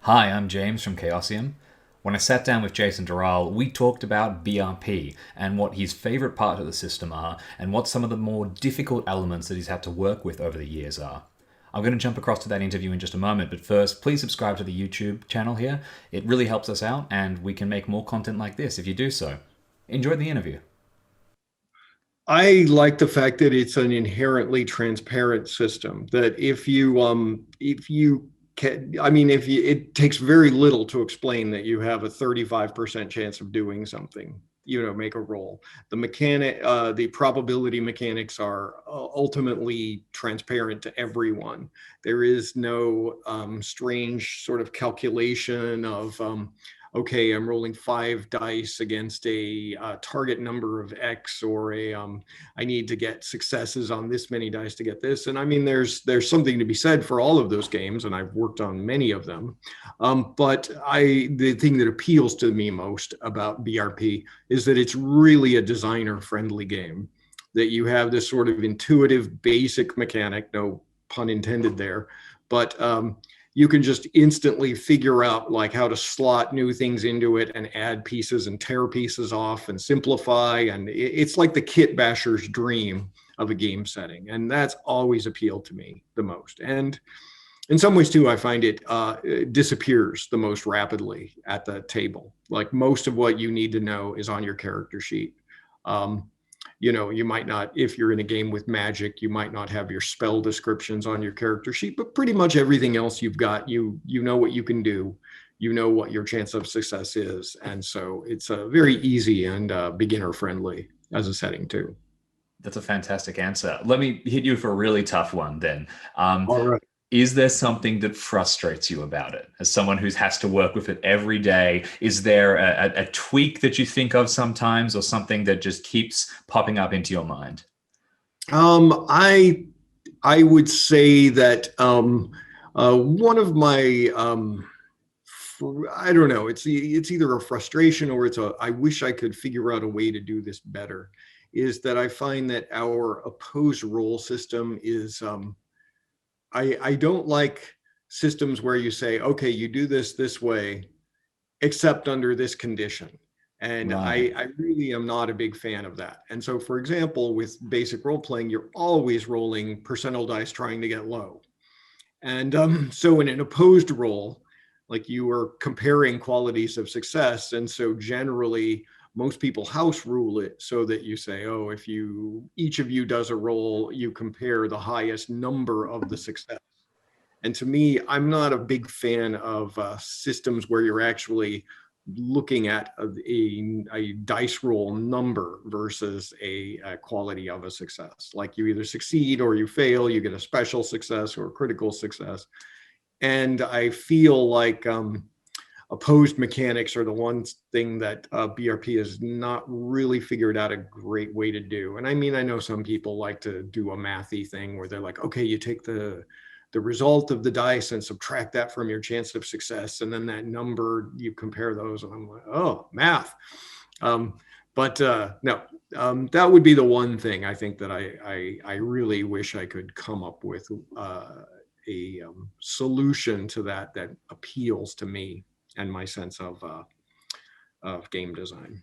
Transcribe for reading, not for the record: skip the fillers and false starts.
Hi, I'm James from Chaosium. When I sat down with Jason Durall, we talked about BRP and what his favourite parts of the system are, and what some of the more difficult elements that he's had to work with over the years are. I'm going to jump across to that interview in just a moment, but first, please subscribe to the YouTube channel here. It really helps us out, and we can make more content like this if you do so. Enjoy the interview. I like the fact that it's an inherently transparent system. That if you can, I mean, if you, it takes very little to explain that you have a 35% chance of doing something. Make a roll. The probability mechanics are ultimately transparent to everyone. There is no strange sort of calculation of okay, I'm rolling 5 dice against a target number of X, or I need to get successes on this many dice to get this. And I mean, there's something to be said for all of those games, and I've worked on many of them. But the thing that appeals to me most about BRP is that it's really a designer-friendly game. That you have this sort of intuitive, basic mechanic, no pun intended there, but you can just instantly figure out like how to slot new things into it and add pieces and tear pieces off and simplify. And it's like the kit basher's dream of a game setting. And that's always appealed to me the most. And in some ways too, I find it disappears the most rapidly at the table. Like most of what you need to know is on your character sheet. Um, you might not, if you're in a game with magic, you might not have your spell descriptions on your character sheet, but pretty much everything else you've got, you know what you can do, you know what your chance of success is. And so it's a very easy and beginner friendly as a setting too. That's a fantastic answer. Let me hit you for a really tough one then. All right. Is there something that frustrates you about it? As someone who has to work with it every day, is there a tweak that you think of sometimes, or something that just keeps popping up into your mind? I would say that one of my I don't know. It's either a frustration or it's a I wish I could figure out a way to do this better. Is that I find that our opposed role system is I don't like systems where you say, okay, you do this way, except under this condition. And Right. I really am not a big fan of that. And so, for example, with basic role playing, you're always rolling percentile dice trying to get low. And so, in an opposed role, like you are comparing qualities of success. And so, generally, most people house rule it so that you say, oh, if you each of you does a roll, you compare the highest number of the success. And to me, I'm not a big fan of systems where you're actually looking at a dice roll number versus a quality of a success. Like you either succeed or you fail, you get a special success or a critical success. And I feel like opposed mechanics are the one thing that BRP has not really figured out a great way to do. And I mean, I know some people like to do a mathy thing where they're like, okay, you take the result of the dice and subtract that from your chance of success, and then that number you compare those. And I'm like, oh, math. Um, but no, that would be the one thing I think that I really wish I could come up with a solution to that appeals to me and my sense of game design.